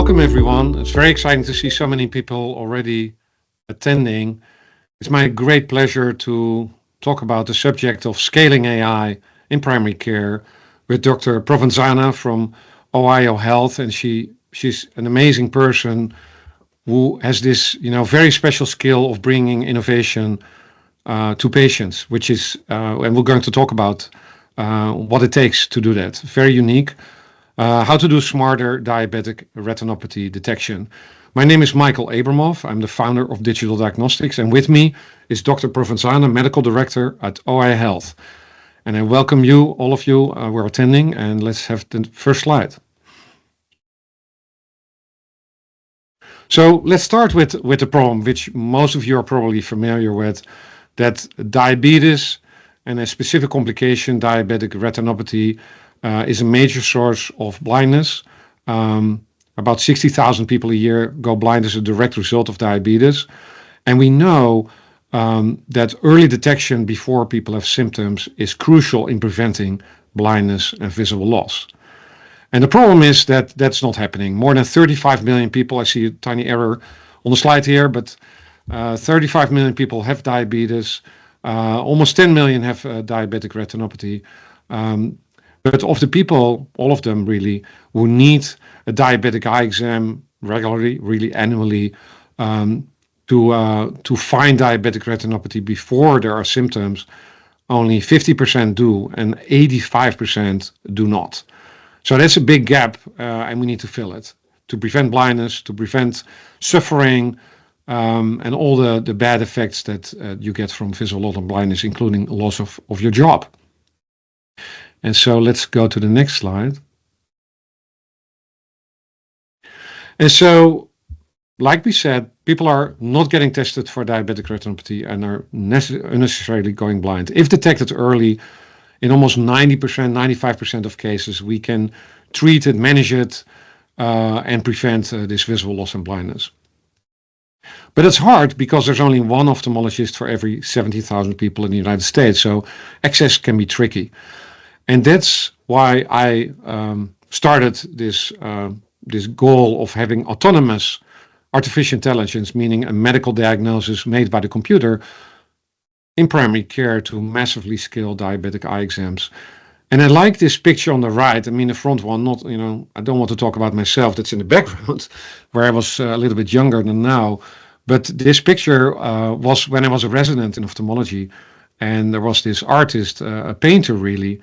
Welcome, everyone. It's very exciting to see so many people already attending. It's my great pleasure to talk about the subject of scaling AI in primary care with Dr. Provanzana from OhioHealth, and she's an amazing person who has this, very special skill of bringing innovation to patients, which is, and we're going to talk about what it takes to do that. Very unique. How to do smarter diabetic retinopathy detection. My name is Michael Abramoff. I'm the founder of Digital Diagnostics, and with me is Dr. Provanzana, Medical Director at OhioHealth. And I welcome you, all of you who are attending, and let's have the first slide. So let's start with the problem, which most of you are probably familiar with, that diabetes and a specific complication, diabetic retinopathy, is a major source of blindness. About 60,000 people a year go blind as a direct result of diabetes. And we know that early detection before people have symptoms is crucial in preventing blindness and visual loss. And the problem is that that's not happening. More than 35 million people, I see a tiny error on the slide here, but 35 million people have diabetes. Almost 10 million have diabetic retinopathy. But of the people, all of them really, who need a diabetic eye exam regularly, really annually, to find diabetic retinopathy before there are symptoms, only 50% do and 85% do not. So that's a big gap, and we need to fill it to prevent blindness, to prevent suffering, and all the bad effects that you get from visual loss and blindness, including loss of your job. And so let's go to the next slide. And so, like we said, people are not getting tested for diabetic retinopathy and are unnecessarily going blind. If detected early, in almost 90%, 95% of cases, we can treat it, manage it, and prevent this visual loss and blindness. But it's hard because there's only one ophthalmologist for every 70,000 people in the United States, so access can be tricky. And that's why I started this goal of having autonomous artificial intelligence, meaning a medical diagnosis made by the computer in primary care to massively scale diabetic eye exams. And I like this picture on the right. I mean, the front one, not, I don't want to talk about myself. That's in the background where I was a little bit younger than now. But this picture was when I was a resident in ophthalmology, and there was this artist, a painter really,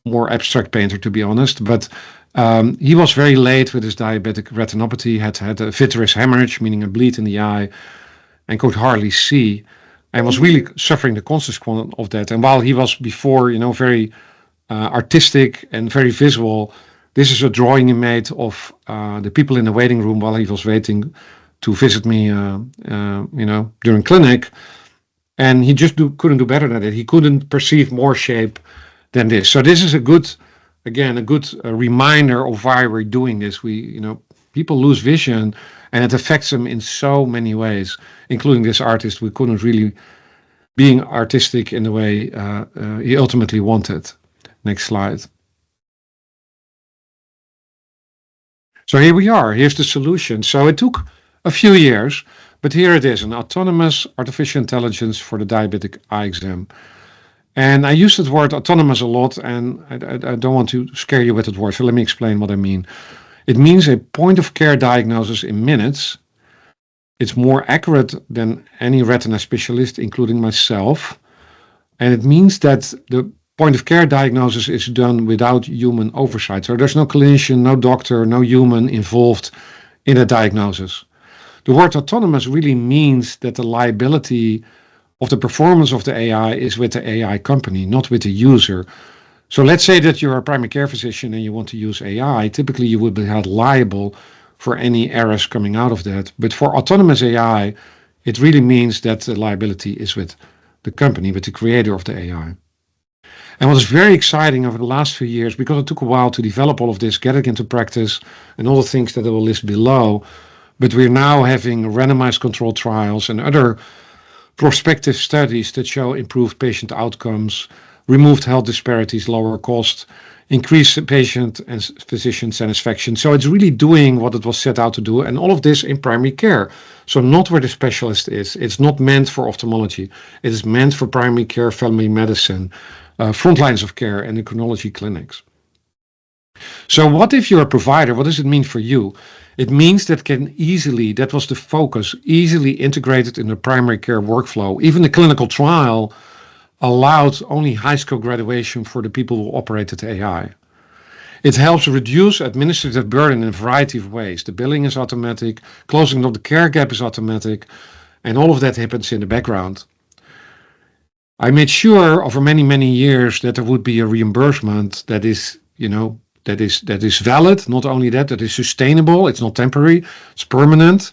more abstract painter to be honest, but he was very late with his diabetic retinopathy, had a vitreous hemorrhage, meaning a bleed in the eye, and could hardly see, and was really suffering the consequence of that. And while he was before, very artistic and very visual, this is a drawing he made of the people in the waiting room while he was waiting to visit me, during clinic. And he just couldn't do better than that. He couldn't perceive more shape than this. So this is a good reminder of why we're doing this. People lose vision, and it affects them in so many ways, including this artist. We couldn't really being artistic in the way he ultimately wanted. Next slide. So here we are. Here's the solution. So it took a few years, but here it is, an autonomous artificial intelligence for the diabetic eye exam. And I use the word autonomous a lot, and I don't want to scare you with that word, so let me explain what I mean. It means a point-of-care diagnosis in minutes. It's more accurate than any retina specialist, including myself. And it means that the point-of-care diagnosis is done without human oversight. So there's no clinician, no doctor, no human involved in a diagnosis. The word autonomous really means that the liability of the performance of the AI is with the AI company, not with the user. So let's say that you're a primary care physician and you want to use AI. Typically, you would be held liable for any errors coming out of that. But for autonomous AI, it really means that the liability is with the company, with the creator of the AI. And what is very exciting over the last few years, because it took a while to develop all of this, get it into practice, and all the things that I will list below, but we're now having randomized controlled trials and other prospective studies that show improved patient outcomes, removed health disparities, lower cost, increased patient and physician satisfaction. So it's really doing what it was set out to do, and all of this in primary care. So not where the specialist is. It's not meant for ophthalmology. It is meant for primary care, family medicine, front lines of care, and endocrinology clinics. So what if you're a provider? What does it mean for you? It means that that was the focus, easily integrated in the primary care workflow. Even the clinical trial allowed only high school graduation for the people who operated AI. It helps reduce administrative burden in a variety of ways. The billing is automatic, closing of the care gap is automatic, and all of that happens in the background. I made sure over many, many years that there would be a reimbursement that is, that is valid. Not only that is sustainable. It's not temporary. It's permanent,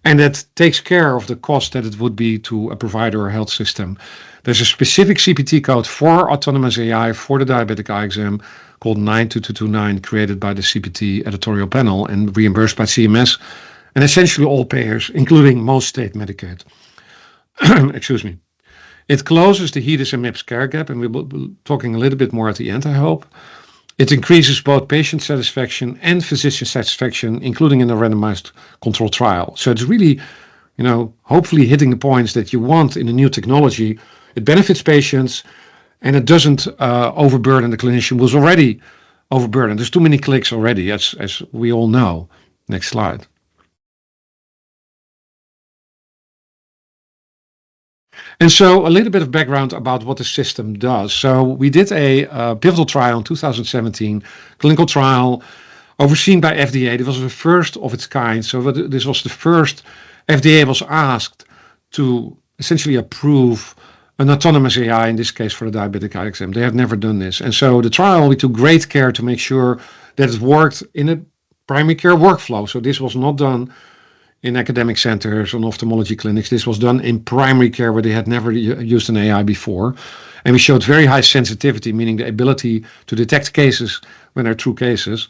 and that takes care of the cost that it would be to a provider or health system. There's a specific CPT code for autonomous AI for the diabetic eye exam called 92229, created by the CPT editorial panel and reimbursed by CMS and essentially all payers, including most state Medicaid. Excuse me. It closes the HEDIS and MIPS care gap, and we'll be talking a little bit more at the end, I hope. It increases both patient satisfaction and physician satisfaction, including in a randomized control trial. So it's really, hopefully hitting the points that you want in a new technology. It benefits patients, and it doesn't overburden the clinician who's already overburdened. There's too many clicks already, as we all know. Next slide. And so a little bit of background about what the system does. So we did a pivotal trial in 2017, clinical trial overseen by FDA. It was the first of its kind. So this was the first FDA was asked to essentially approve an autonomous AI, in this case for the diabetic eye exam. They had never done this. And so the trial, we took great care to make sure that it worked in a primary care workflow. So this was not done in academic centers, on ophthalmology clinics. This was done in primary care where they had never used an AI before. And we showed very high sensitivity, meaning the ability to detect cases when they're true cases,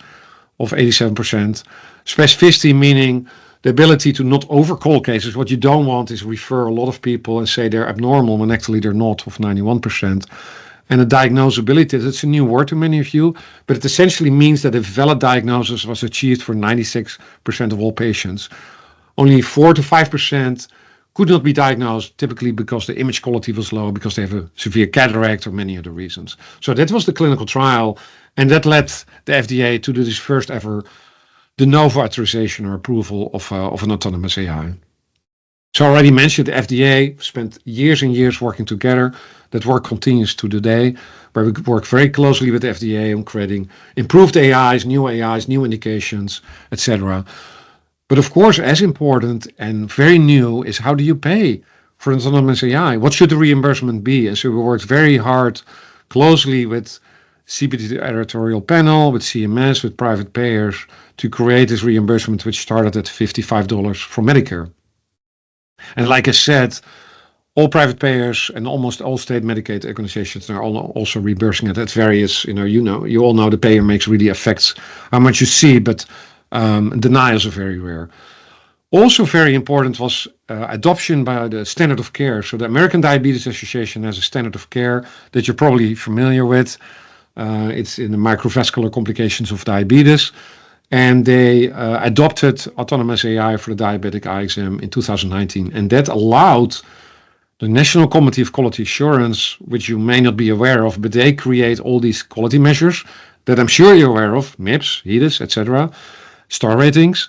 of 87%. Specificity, meaning the ability to not overcall cases. What you don't want is refer a lot of people and say they're abnormal when actually they're not, of 91%. And the diagnosability, that's a new word to many of you, but it essentially means that a valid diagnosis was achieved for 96% of all patients. Only 4 to 5% could not be diagnosed, typically because the image quality was low, because they have a severe cataract or many other reasons. So that was the clinical trial, and that led the FDA to do this first ever de novo authorization or approval of an autonomous AI. So I already mentioned the FDA spent years and years working together. That work continues to today, where we work very closely with the FDA on creating improved AIs, new indications, etc. But of course, as important and very new is how do you pay for an autonomous AI? What should the reimbursement be? And so we worked very hard, closely with CPT editorial panel, with CMS, with private payers to create this reimbursement, which started at $55 for Medicare. And like I said, all private payers and almost all state Medicaid organizations are also reimbursing it at various, you all know the payer makes really affects how much you see, but denials are very rare. Also very important was adoption by the standard of care. So the American Diabetes Association has a standard of care that you're probably familiar with. It's in the microvascular complications of diabetes. And they adopted autonomous AI for the diabetic eye exam in 2019. And that allowed the National Committee of Quality Assurance, which you may not be aware of, but they create all these quality measures that I'm sure you're aware of, MIPS, HEDIS, etc., star ratings.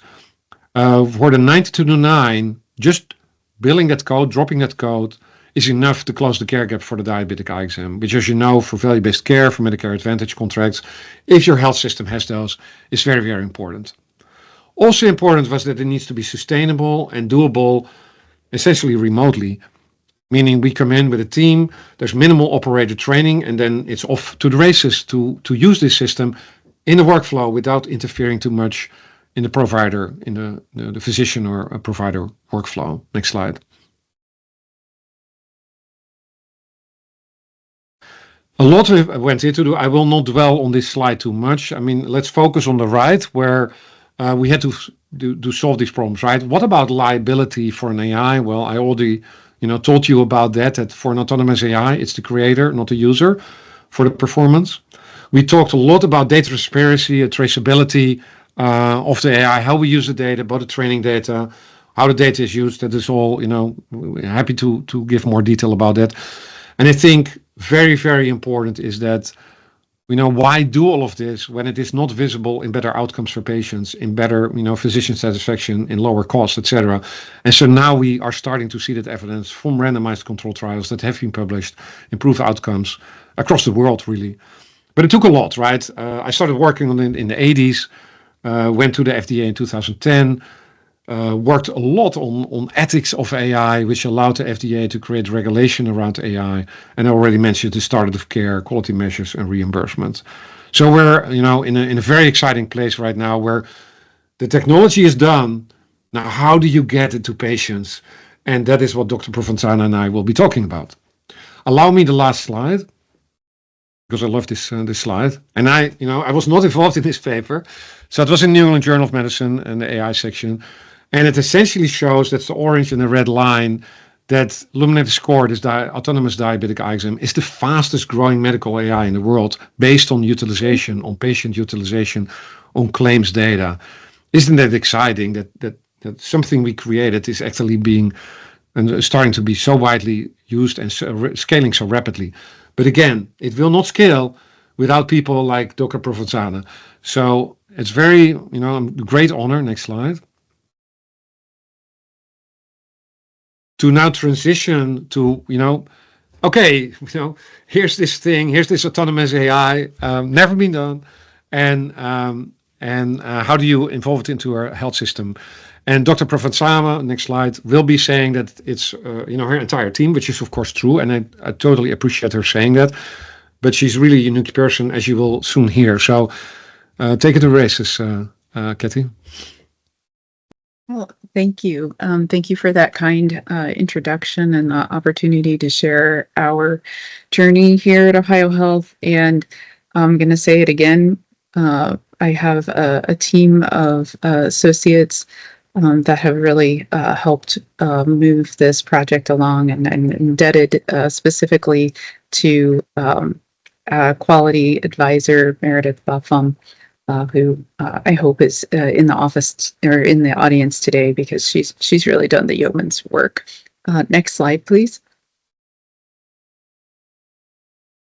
For the 9229, just billing that code, dropping that code, is enough to close the care gap for the diabetic eye exam, which, as you know, for value-based care, for Medicare Advantage contracts, if your health system has those, is very, very important. Also important was that it needs to be sustainable and doable, essentially remotely, meaning we come in with a team, there's minimal operator training, and then it's off to the races to use this system in the workflow without interfering too much in the provider, in the physician or a provider workflow. Next slide. A lot went into it. I will not dwell on this slide too much. I mean, let's focus on the right, where we had to solve these problems, right? What about liability for an AI? Well, I already told you about that for an autonomous AI, it's the creator, not the user. for the performance. We talked a lot about data transparency and traceability of the AI, how we use the data, about the training data, how the data is used. That is all, we're happy to give more detail about that. And I think very, very important is that, why do all of this when it is not visible in better outcomes for patients, in better, physician satisfaction, in lower costs, etc. And so now we are starting to see that evidence from randomized control trials that have been published, improved outcomes across the world, really. But it took a lot, right? I started working on it in the 80s, went to the FDA in 2010, worked a lot on ethics of AI, which allowed the FDA to create regulation around AI. And I already mentioned the standard of care, quality measures, and reimbursement. So we're, in a very exciting place right now where the technology is done. Now, how do you get it to patients? And that is what Dr. Provanzana and I will be talking about. Allow me the last slide, because I love this slide. And I was not involved in this paper. So it was in New England Journal of Medicine and the AI section. And it essentially shows, that's the orange and the red line, that LumineticsCore, this autonomous diabetic eye exam, is the fastest growing medical AI in the world based on utilization, on patient utilization, on claims data. Isn't that exciting that something we created is actually being and starting to be so widely used and scaling so rapidly? But again, it will not scale without people like Dr. Provanzana. So it's very, a great honor. Next slide. To now transition to, okay, here's this thing, here's this autonomous AI, never been done, and how do you involve it into our health system? And Dr. Provanzana, next slide, will be saying that it's, her entire team, which is of course true, and I totally appreciate her saying that, but she's really a unique person, as you will soon hear. So take it to races, Kathy. Well, thank you. Thank you for that kind introduction and the opportunity to share our journey here at OhioHealth. And I'm going to say it again. I have a team of associates that have really helped move this project along, and I'm indebted specifically to quality advisor Meredith Buffum, who I hope is in the office or in the audience today, because she's really done the yeoman's work. Next slide, please.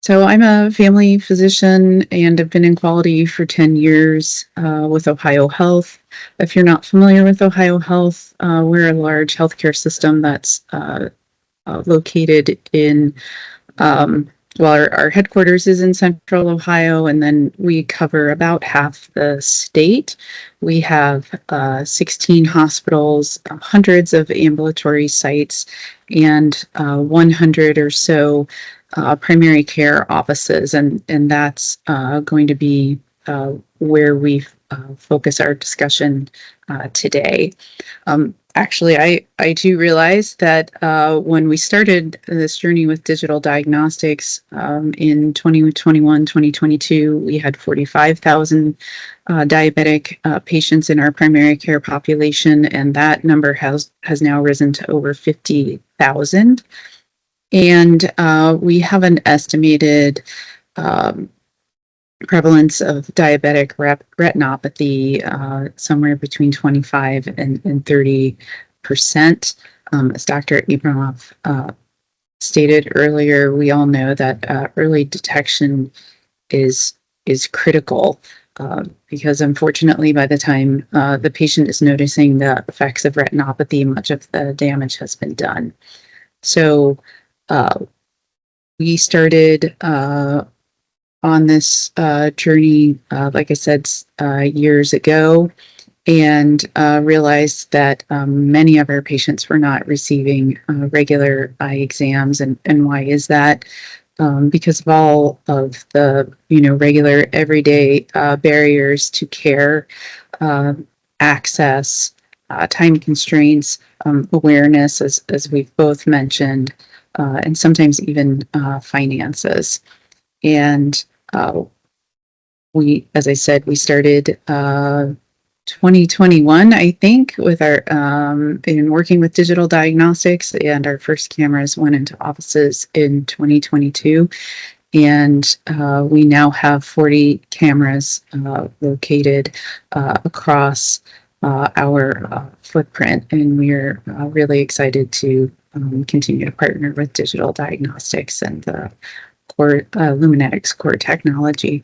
So I'm a family physician and have been in quality for 10 years with OhioHealth. If you're not familiar with OhioHealth, we're a large healthcare system that's located in our headquarters is in Central Ohio, and then we cover about half the state. We have 16 hospitals, hundreds of ambulatory sites, and 100 or so primary care offices, and that's going to be where we focus our discussion today. Actually, I do realize that when we started this journey with digital diagnostics in 2021, 2022, we had 45,000 diabetic patients in our primary care population, and that number has now risen to over 50,000. And we have an estimated prevalence of diabetic retinopathy somewhere between 25 and 30%. As Dr. Abramoff stated earlier, we all know that early detection is critical because unfortunately by the time the patient is noticing the effects of retinopathy, much of the damage has been done. So we started on this journey, like I said, years ago, and realized that many of our patients were not receiving regular eye exams. And why is that? Because of all of the, regular everyday barriers to care, access, time constraints, awareness, as we've both mentioned, and sometimes even finances. And we, as I said, we started 2021, I think, with our in working with digital diagnostics, and our first cameras went into offices in 2022. and we now have 40 cameras located across our footprint, and we're really excited to continue to partner with Digital Diagnostics and the core LumineticsCore technology.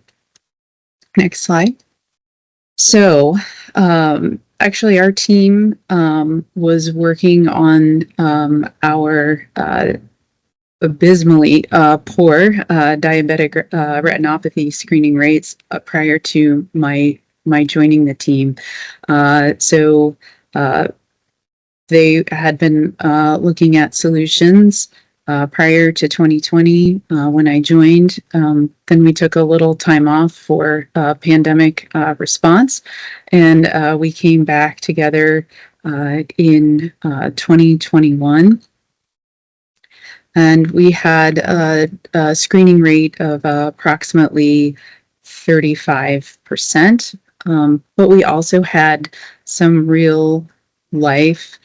Next slide. So, actually, our team was working on our abysmally poor diabetic retinopathy screening rates prior to my joining the team. So they had been looking at solutions prior to 2020 when I joined. Then we took a little time off for pandemic response, and we came back together in 2021. And we had a screening rate of approximately 35%. But we also had some real life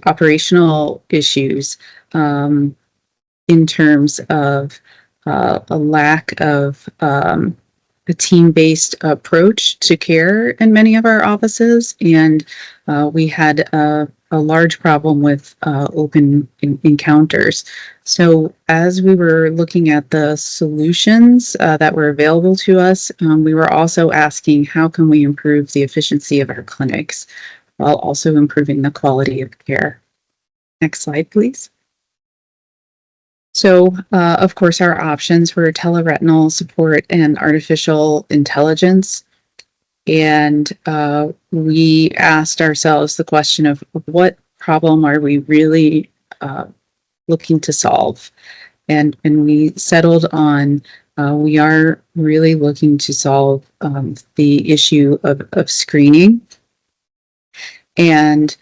operational issues in terms of a lack of a team-based approach to care in many of our offices, and we had a large problem with open encounters. So as we were looking at the solutions that were available to us, we were also asking, how can we improve the efficiency of our clinics while also improving the quality of care? Next slide, please. So, of course, our options were teleretinal support and artificial intelligence. And we asked ourselves the question of what problem are we really looking to solve? And we settled on we are really looking to solve the issue of screening. And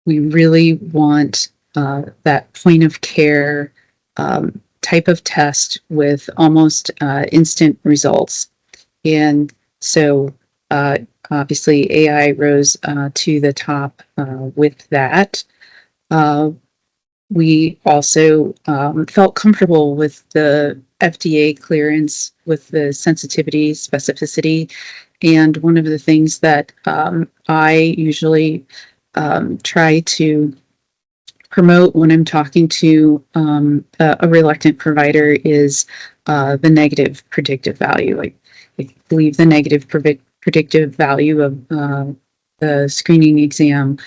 we really want that point of care type of test with almost instant results. And so obviously AI rose to the top with that. We also felt comfortable with the FDA clearance with the sensitivity, specificity. And one of the things that I usually try to promote when I'm talking to a reluctant provider is the negative predictive value. I believe the negative predictive value of the screening exam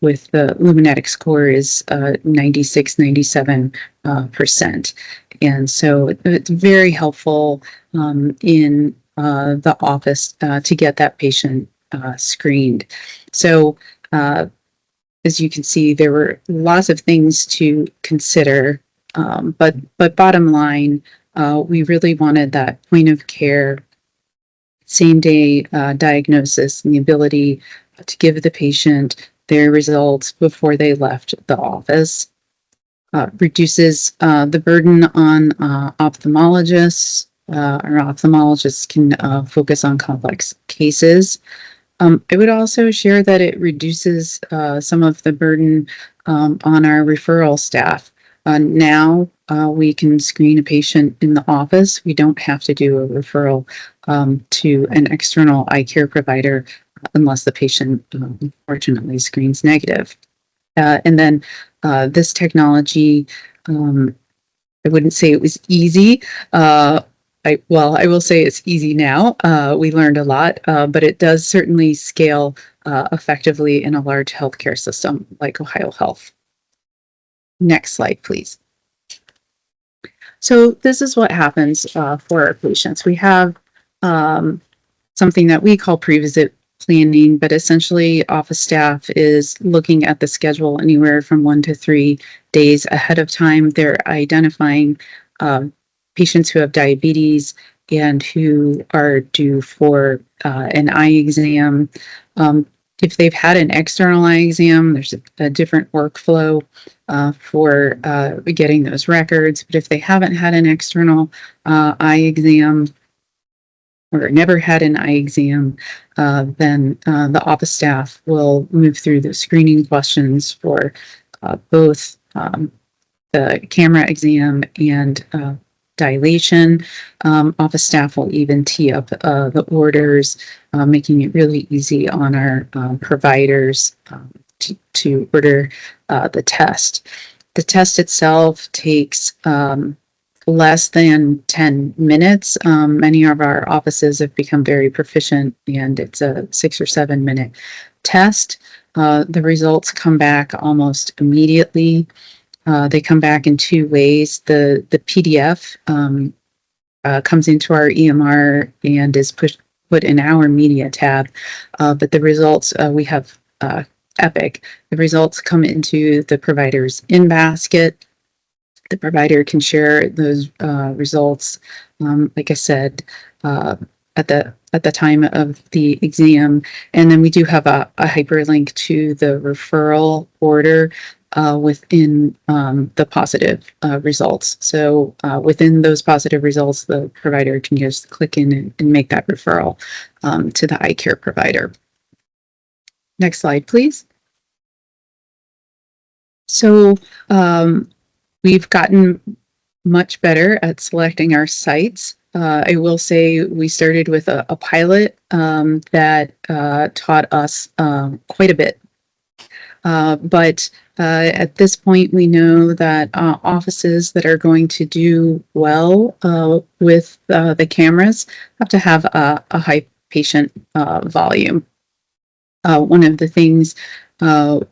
with the LumineticsCore is 96, 97%. And so it's very helpful in the office to get that patient screened. So as you can see, there were lots of things to consider, but bottom line, we really wanted that point of care, same day diagnosis, and the ability to give the patient their results before they left the office. Reduces the burden on ophthalmologists. Our ophthalmologists can focus on complex cases. I would also share that it reduces some of the burden on our referral staff. Now we can screen a patient in the office. We don't have to do a referral to an external eye care provider unless the patient unfortunately screens negative. And then this technology, I wouldn't say it was easy. I will say it's easy now. We learned a lot, but it does certainly scale effectively in a large healthcare system like OhioHealth. Next slide, please. So this is what happens for our patients. We have something that we call pre-visit planning, but essentially office staff is looking at the schedule anywhere from 1 to 3 days ahead of time. They're identifying patients who have diabetes and who are due for an eye exam. If they've had an external eye exam, there's a different workflow for getting those records. But if they haven't had an external eye exam or never had an eye exam, then the office staff will move through the screening questions for both the camera exam and dilation. Office staff will even tee up the orders, making it really easy on our providers to order the test. The test itself takes less than 10 minutes. Many of our offices have become very proficient, and it's a 6 or 7 minute test. The results come back almost immediately. They come back in two ways. The PDF comes into our EMR and is put in our media tab, but the results, we have Epic. The results come into the provider's in-basket. The provider can share those results, like I said, at the time of the exam. And then we do have a hyperlink to the referral order within the positive results. So within those positive results, the provider can just click in and make that referral to the eye care provider. Next slide, please. So we've gotten much better at selecting our sites. I will say we started with a pilot that taught us quite a bit. But at this point, we know that offices that are going to do well with the cameras have to have a high patient volume. One of the things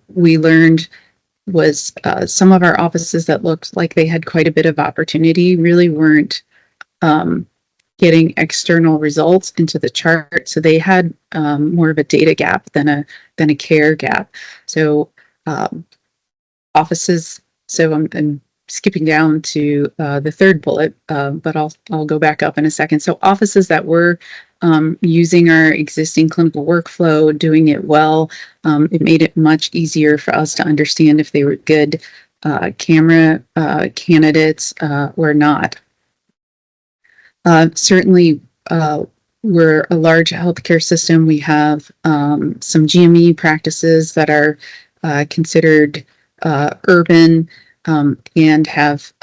we learned was some of our offices that looked like they had quite a bit of opportunity really weren't getting external results into the chart. So they had more of a data gap than a care gap. So offices, so I'm skipping down to the third bullet, but I'll go back up in a second. So offices that were using our existing clinical workflow, doing it well, it made it much easier for us to understand if they were good camera candidates or not. Certainly, we're a large healthcare system. We have some GME practices that are considered urban and have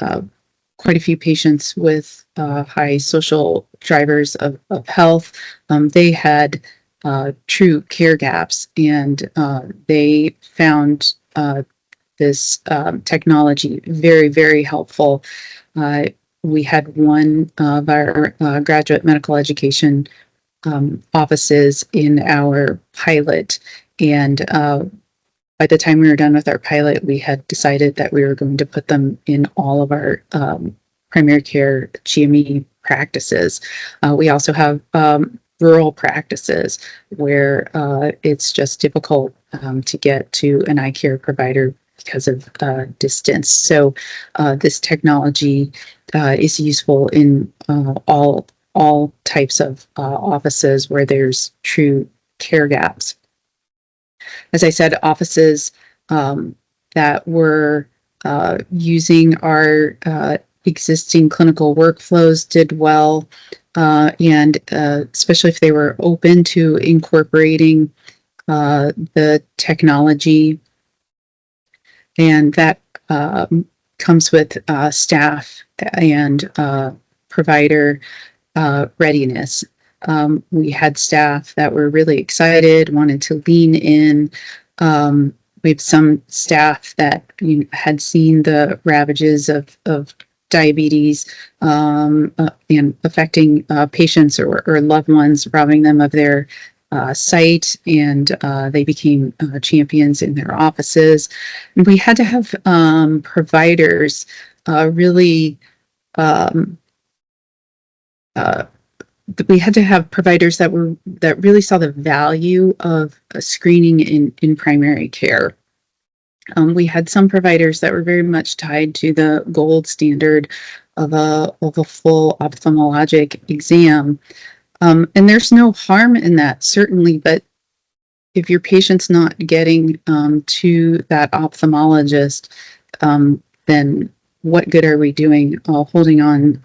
quite a few patients with high social drivers of health. They had true care gaps, and they found this technology very, very helpful. We had one of our graduate medical education offices in our pilot, and by the time we were done with our pilot, we had decided that we were going to put them in all of our primary care GME practices. We also have rural practices where it's just difficult to get to an eye care provider because of distance. So this technology is useful in all types of offices where there's true care gaps. As I said, offices that were using our existing clinical workflows did well, and especially if they were open to incorporating the technology. And that comes with staff and provider readiness. We had staff that were really excited, wanted to lean in. We have some staff that had seen the ravages of diabetes and affecting patients or loved ones, robbing them of their sight, and they became champions in their offices. And we had to have providers really we had to have providers that really saw the value of screening in primary care. We had some providers that were very much tied to the gold standard of a full ophthalmologic exam. And there's no harm in that, certainly, but if your patient's not getting to that ophthalmologist, then what good are we doing holding on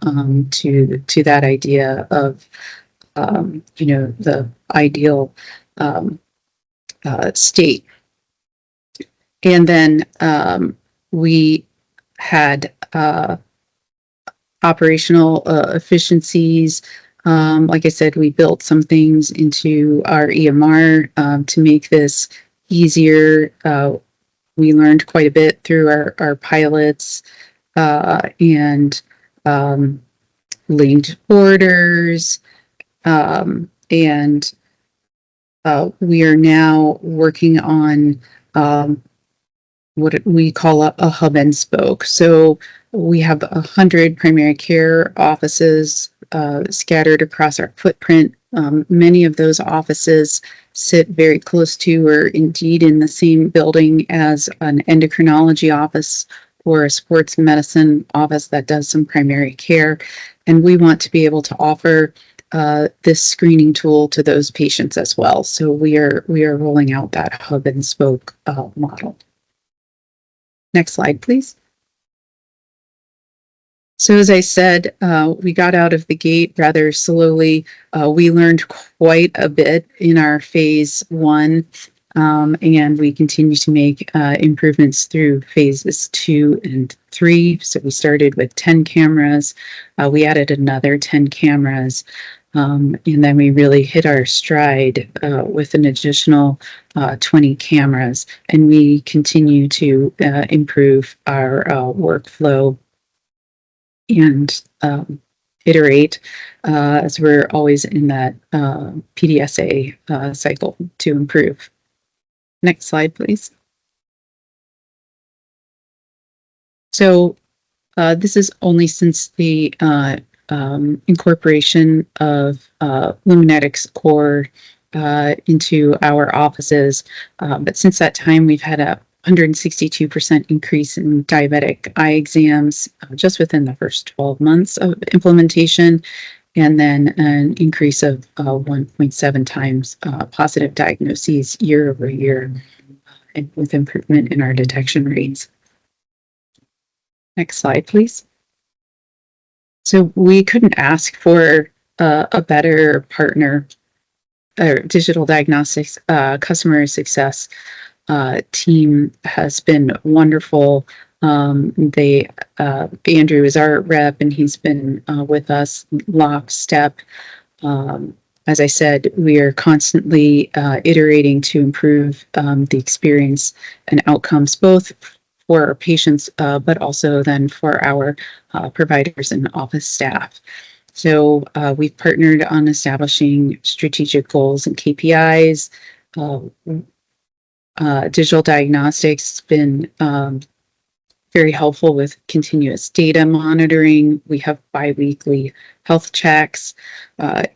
to that idea of the ideal state? And then we had operational efficiencies. Like I said, we built some things into our EMR to make this easier. We learned quite a bit through our pilots and linked orders. And we are now working on what we call a hub and spoke. So we have 100 primary care offices scattered across our footprint. Many of those offices sit very close to or indeed in the same building as an endocrinology office or a sports medicine office that does some primary care. And we want to be able to offer this screening tool to those patients as well. So we are rolling out that hub and spoke model. Next slide, please. So as I said, we got out of the gate rather slowly. We learned quite a bit in our phase 1, and we continue to make improvements through phases 2 and 3. So we started with 10 cameras. We added another 10 cameras. And then we really hit our stride with an additional 20 cameras. And we continue to improve our workflow and iterate as we're always in that PDSA cycle to improve. Next slide, please. So this is only since the incorporation of LumineticsCore into our offices. But since that time, we've had a 162% increase in diabetic eye exams just within the first 12 months of implementation, and then an increase of 1.7 times positive diagnoses year over year, and with improvement in our detection rates. Next slide, please. So we couldn't ask for a better partner. Our digital diagnostics customer success team has been wonderful. Andrew is our rep, and he's been with us lockstep. As I said, we are constantly iterating to improve the experience and outcomes, both for our patients, but also then for our providers and office staff. So we've partnered on establishing strategic goals and KPIs. Digital diagnostics has been very helpful with continuous data monitoring. We have biweekly health checks.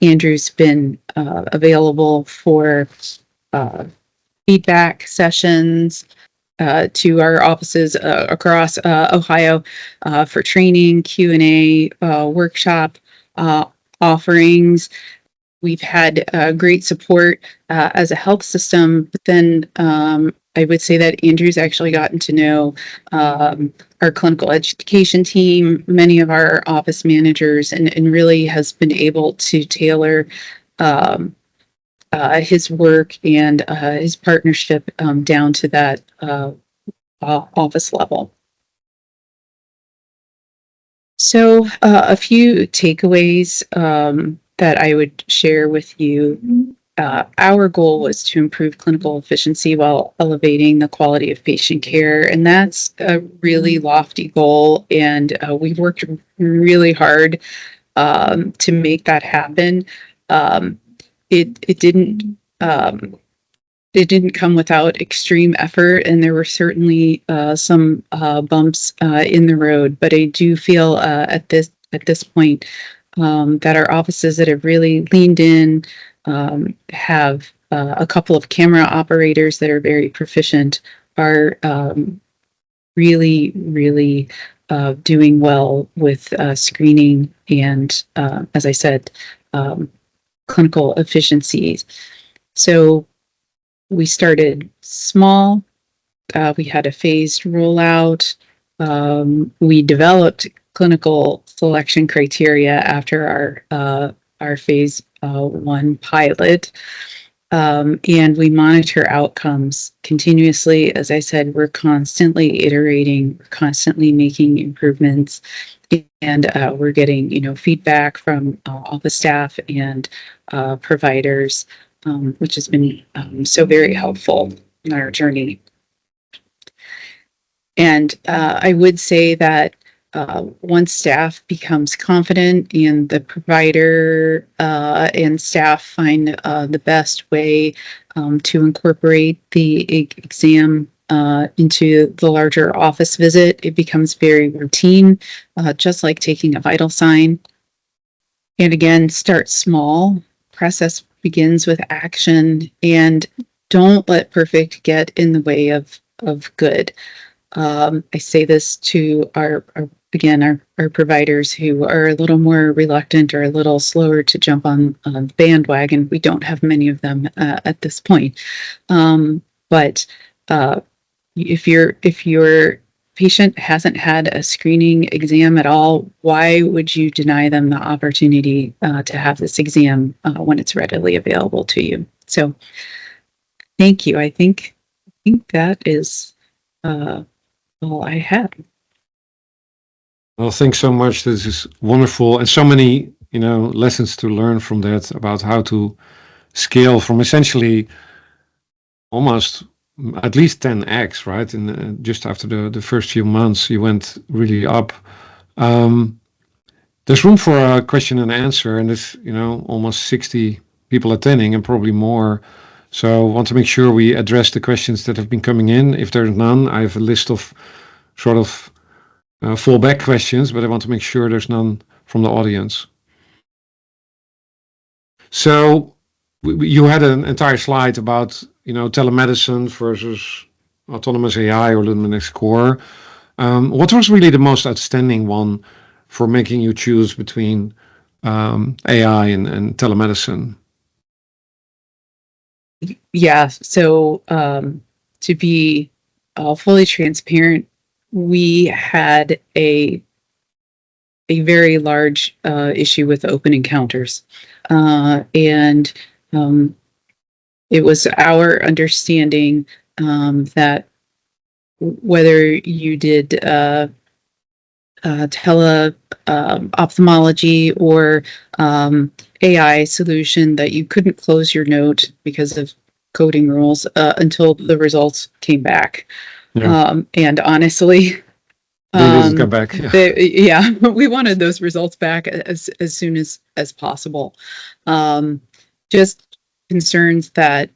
Andrew's been available for feedback sessions to our offices across Ohio for training, Q&A, workshop offerings. We've had great support as a health system, but then I would say that Andrew's actually gotten to know our clinical education team, many of our office managers, and really has been able to tailor his work and his partnership down to that office level. So a few takeaways that I would share with you. Our goal was to improve clinical efficiency while elevating the quality of patient care, and that's a really lofty goal, and we've worked really hard to make that happen. It didn't come without extreme effort, and there were certainly some bumps in the road. But I do feel at this point that our offices that have really leaned in have a couple of camera operators that are very proficient, are really doing well with screening and, as I said, clinical efficiencies. So we started small. We had a phased rollout. We developed clinical selection criteria after our phase 1 pilot. and we monitor outcomes continuously. As I said, we're constantly iterating, we're constantly making improvements, and we're getting, feedback from all the staff and providers, which has been so very helpful in our journey. And I would say that once staff becomes confident and the provider and staff find the best way to incorporate the exam into the larger office visit, it becomes very routine, just like taking a vital sign. And again, start small. Process begins with action, and don't let perfect get in the way of good. I say this to our providers who are a little more reluctant or a little slower to jump on the bandwagon. We don't have many of them at this point. But if your patient hasn't had a screening exam at all, why would you deny them the opportunity to have this exam when it's readily available to you? So thank you. I think that is all I had. Well, thanks so much. This is wonderful, and so many, lessons to learn from that about how to scale from essentially almost at least 10x, right? And just after the first few months, you went really up. There's room for a question and answer, and there's almost 60 people attending, and probably more. So I want to make sure we address the questions that have been coming in. If there's none, I have a list of sort of fallback questions, but I want to make sure there's none from the audience. So you had an entire slide about telemedicine versus autonomous AI or LumineticsCore. What was really the most outstanding one for making you choose between AI and telemedicine? Yeah. So to be fully transparent, we had a very large issue with open encounters, and it was our understanding that whether you did ophthalmology or AI solution, that you couldn't close your note because of coding rules until the results came back. Yeah. And honestly, They didn't come back. yeah, we wanted those results back as soon as possible. Just concerns that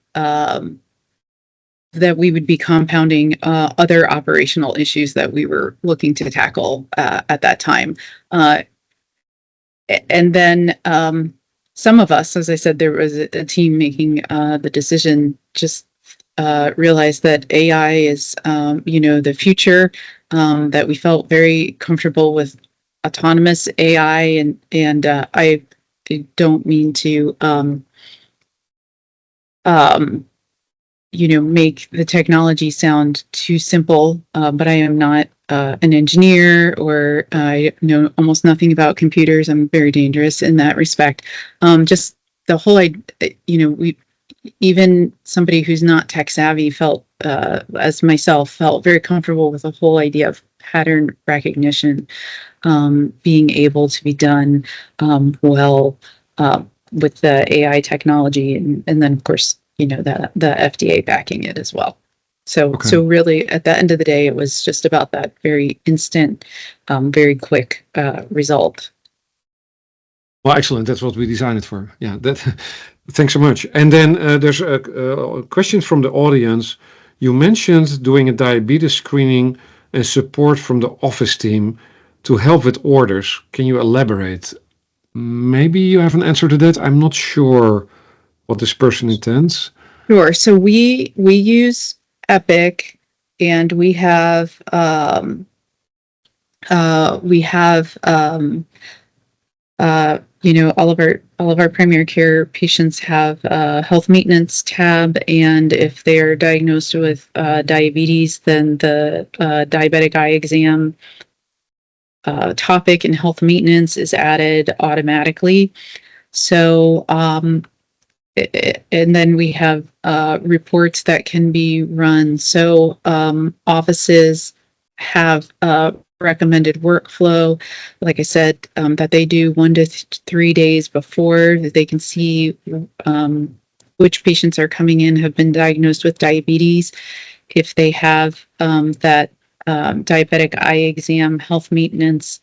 that we would be compounding other operational issues that we were looking to tackle at that time. And then some of us, as I said, there was a team making the decision, just realized that AI is, the future, that we felt very comfortable with autonomous AI. And I don't mean to make the technology sound too simple, but I am not an engineer, or I know almost nothing about computers. I'm very dangerous in that respect. Just the whole idea, even somebody who's not tech savvy felt, as myself, felt very comfortable with the whole idea of pattern recognition being able to be done well with the AI technology, and then of course the FDA backing it as well. So Okay. So really, at the end of the day, it was just about that very instant, very quick result. Well, excellent. That's what we designed it for. Yeah. Thanks so much. And then there's a question from the audience. You mentioned doing a diabetes screening and support from the office team to help with orders. Can you elaborate? Maybe you have an answer to that. I'm not sure what this person intends. Sure. So we use Epic, and we have all of our primary care patients have a health maintenance tab, and if they are diagnosed with diabetes, then the diabetic eye exam topic in health maintenance is added automatically. So and then we have reports that can be run. So offices have recommended workflow, like I said, that they do 1 to 3 days before, that they can see which patients are coming in have been diagnosed with diabetes, if they have that diabetic eye exam health maintenance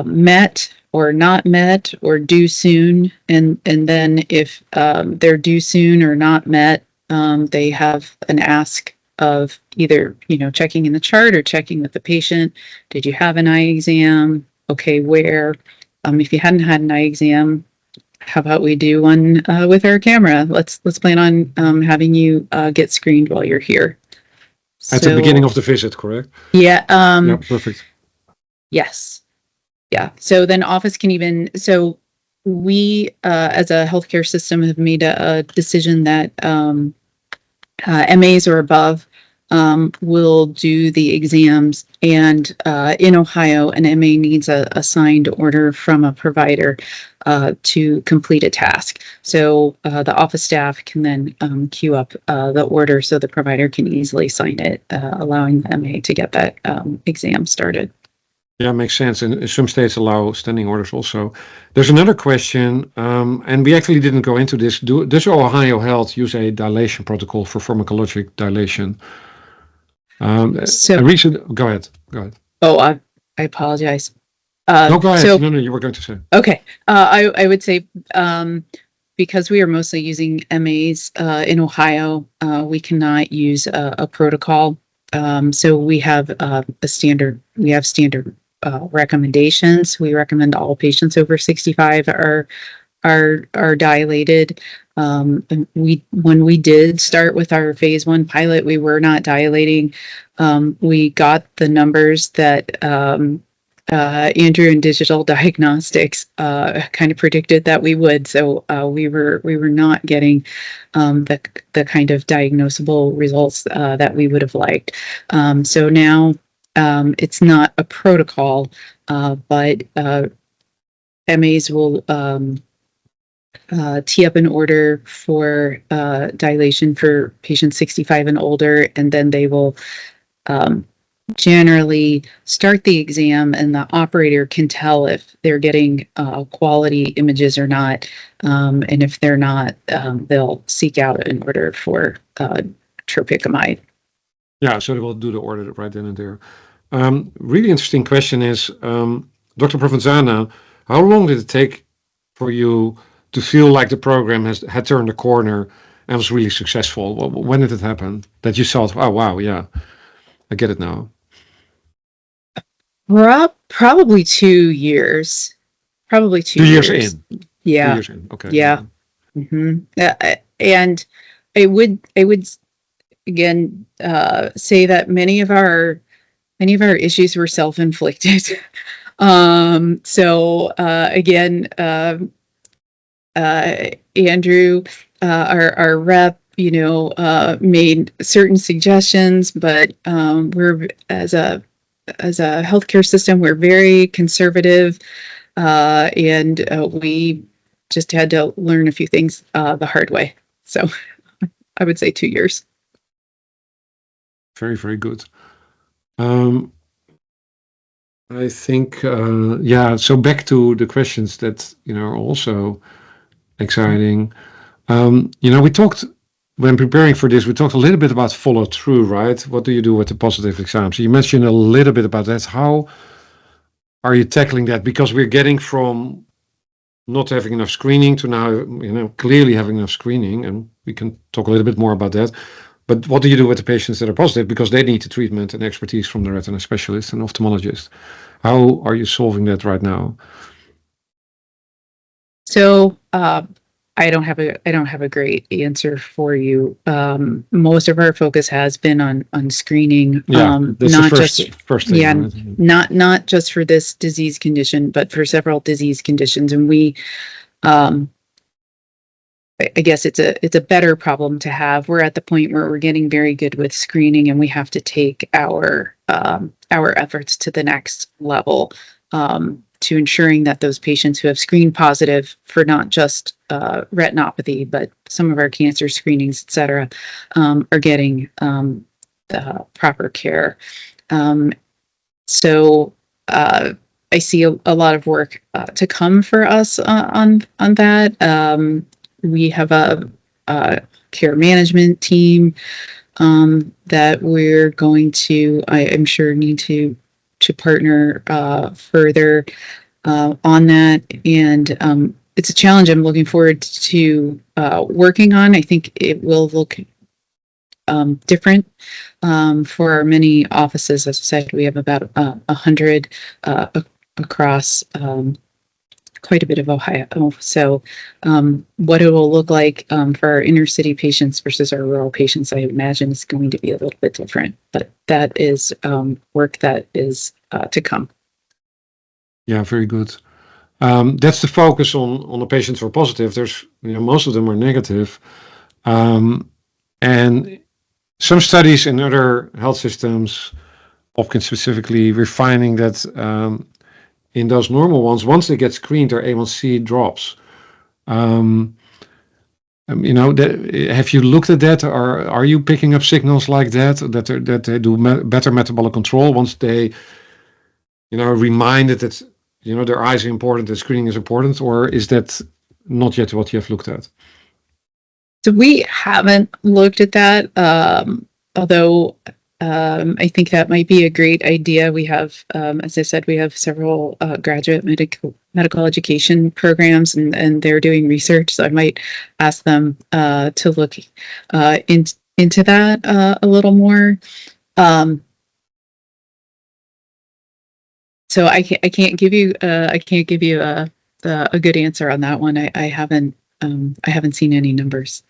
met or not met or due soon, and then if they're due soon or not met, they have an ask of either checking in the chart or checking with the patient. Did you have an eye exam? Okay, where? If you hadn't had an eye exam, how about we do one with our camera? Let's plan on having you get screened while you're here. At the beginning of the visit, correct? Yeah. Yeah, perfect. Yes. Yeah. So then office can even, so we, as a healthcare system, have made a decision that MAs or above will do the exams. And in Ohio, an MA needs a signed order from a provider to complete a task. So the office staff can then queue up the order so the provider can easily sign it, allowing the MA to get that exam started. Yeah, makes sense. And some states allow standing orders also. There's another question, and we actually didn't go into this. Does OhioHealth use a dilation protocol for pharmacologic dilation? So, Go ahead. oh, I apologize. No, go ahead. So, No, you were going to say. okay. I would say because we are mostly using MAs in Ohio, we cannot use a protocol. So we have standard recommendations. We recommend all patients over 65 are dilated. And when we did start with our phase 1 pilot, we were not dilating. We got the numbers that Andrew and Digital Diagnostics kind of predicted that we would. So we were not getting the kind of diagnosable results that we would have liked. So now it's not a protocol, but MAs will tee up an order for dilation for patients 65 and older, and then they will generally start the exam, and the operator can tell if they're getting quality images or not. And if they're not, they'll seek out an order for tropicamide. Yeah, so they will do the order right then and there. Really interesting question is, Dr. Provanzana, how long did it take for you to feel like the program had turned a corner and was really successful? When did it happen that you thought, oh, wow, yeah, I get it now? Probably 2 years. Probably 2 2 years years. in. Yeah. 2 years in. Okay. Yeah. And I would again say that many of our issues were self-inflicted. So again, Andrew, our rep, made certain suggestions, but we're as a healthcare system, we're very conservative, and we just had to learn a few things the hard way. So I would say 2 years. Very, very good. I think, yeah, so back to the questions that, are also exciting. We talked, when preparing for this, we talked a little bit about follow through, right? What do you do with the positive exams? You mentioned a little bit about that. How are you tackling that? Because we're getting from not having enough screening to now, clearly having enough screening, and we can talk a little bit more about that. But what do you do with the patients that are positive? Because they need the treatment and expertise from the retina specialist and ophthalmologist. How are you solving that right now? So I don't have a great answer for you. Most of our focus has been on screening. Yeah, that's not the first thing. Yeah, right? not just for this disease condition, but for several disease conditions. And we, I guess it's a better problem to have. We're at the point where we're getting very good with screening, and we have to take our efforts to the next level. to ensuring that those patients who have screened positive for not just retinopathy, but some of our cancer screenings, et cetera, are getting proper care. So I see a lot of work to come for us on that. We have a care management team that we're going to, I'm sure, need to partner further on that. And it's a challenge I'm looking forward to working on. I think it will look different for our many offices. As I said, we have about 100 across quite a bit of Ohio. So what it will look like for our inner city patients versus our rural patients, I imagine is going to be a little bit different, but that is work that is to come. Yeah, very good. That's the focus on the patients who are positive. There's, most of them are negative. And some studies in other health systems, Hopkins specifically, we're finding that in those normal ones, once they get screened, their A1C drops. Have you looked at that? Or are you picking up signals like that they do better metabolic control once they, reminded that, their eyes are important, that screening is important, or is that not yet what you have looked at? So we haven't looked at that, although I think that might be a great idea. We have, as I said, we have several graduate medical education programs, and they're doing research. So I might ask them to look into that a little more. So I can't give you a good answer on that one. I haven't seen any numbers.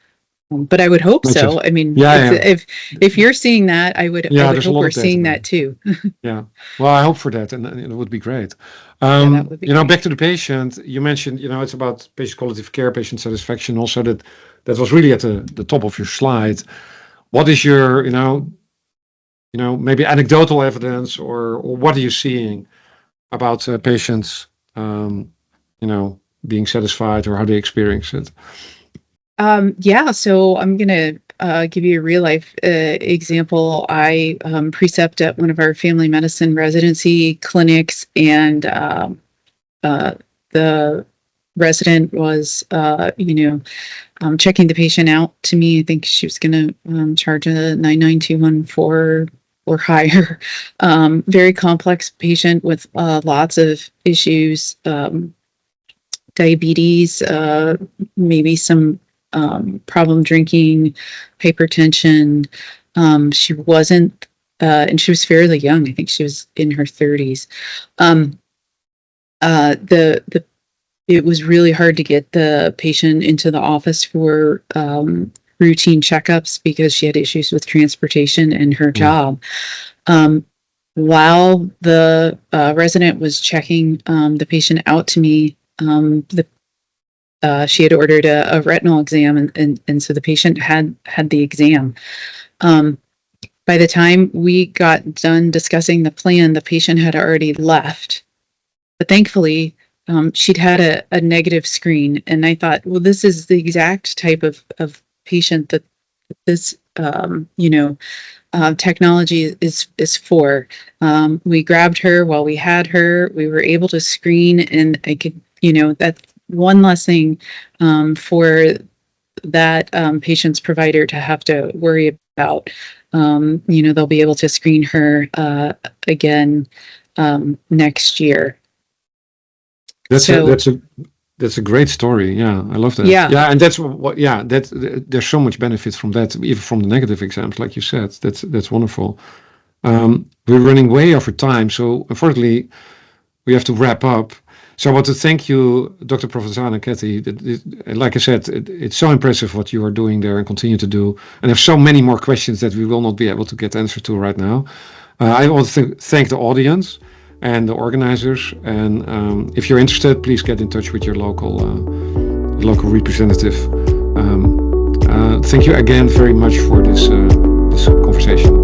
But I would hope so. I mean, if you're seeing that, I would hope we're seeing that too. Yeah. Well, I hope for that, and it would be great. That would be great. Back to the patient, you mentioned, it's about patient quality of care, patient satisfaction. Also, that was really at the top of your slide. What is your, maybe anecdotal evidence, or what are you seeing about patients, being satisfied, or how they experience it? So I'm going to give you a real life example. I precept at one of our family medicine residency clinics, and the resident was, checking the patient out to me. I think she was going to charge a 99214 or higher. Very complex patient with lots of issues, diabetes, maybe some problem drinking, hypertension. She wasn't, and she was fairly young. I think she was in her 30s. It was really hard to get the patient into the office for routine checkups because she had issues with transportation and her job. While the resident was checking the patient out to me, she had ordered a retinal exam, and so the patient had the exam. By the time we got done discussing the plan, the patient had already left. But thankfully, she'd had a negative screen, and I thought, well, this is the exact type of patient that this technology is for. We grabbed her while we had her. We were able to screen, and I could, that's one less thing for that patient's provider to have to worry about. They'll be able to screen her again next year. That's a great story. Yeah, I love that. Yeah, and that's what. Yeah, there's so much benefit from that, even from the negative exams, like you said. That's wonderful. We're running way over time, so unfortunately, we have to wrap up. So I want to thank you, Dr. Provanzana, Kathy. Like I said, it's so impressive what you are doing there and continue to do. And there's so many more questions that we will not be able to get answers to right now. I want to thank the audience and the organizers. And if you're interested, please get in touch with your local representative. Thank you again very much for this conversation.